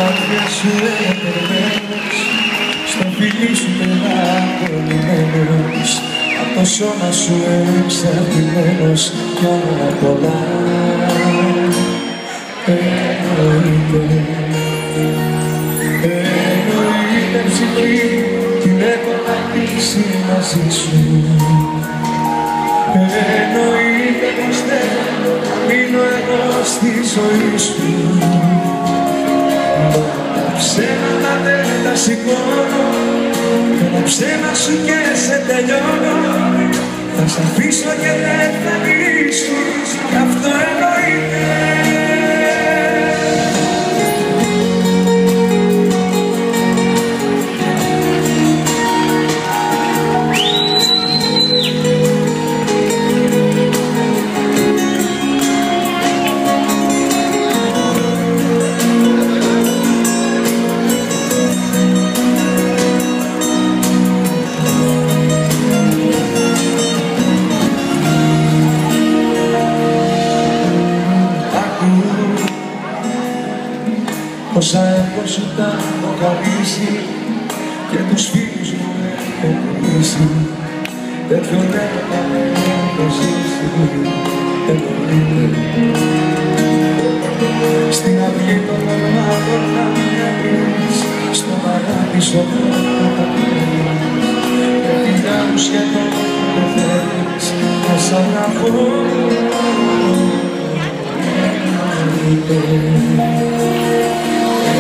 μάτια σου επερμένος, στο φιλί σου πελαγωνημένος, απ' το σώμα σου εξαρτημένος κι όλα πολλά. Εννοείται ψυχή την έχω να κλείσει μαζί σου. Εννοείται πως θέλω να μείνω εγώ στη ζωή σου. Τα ψέματα δεν τα σηκώνω, τα ψέμα σου και σε τελειώνω. Θα σ' αφήσω και δεν θα γυρίσεις, κι αυτό εννοείται. Όσα έχω σου τα έχω καλύσει και τους φίλους μου έχω κλείσει, τέτοιο έρωτα έχω ζήσει, εννοείται. Στην αυγή των ορμάτων να μοιάζεις, στο παράδεισο να πηγαίνεις, και φιλιά μου σχεδόν δεν θέλεις, να σ' αγαπώ, εννοείται.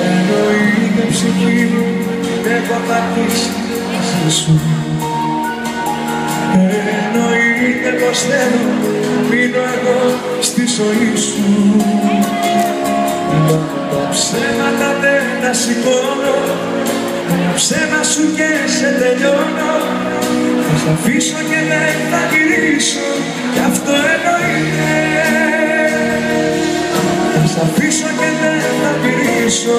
Εννοείται ψυχή μου, έχω πατήσει μαζί σου. Εννοείται πως θέλω να μείνω εγώ στη ζωή σου. Μα τα ψέματα δεν τα σηκώνω, τα ψέμα σου και σε τελειώνω. Θα σ' αφήσω και δεν θα γυρίσω, κι αυτό εννοείται. Θα σ' αφήσω και δεν θα γυρίσω.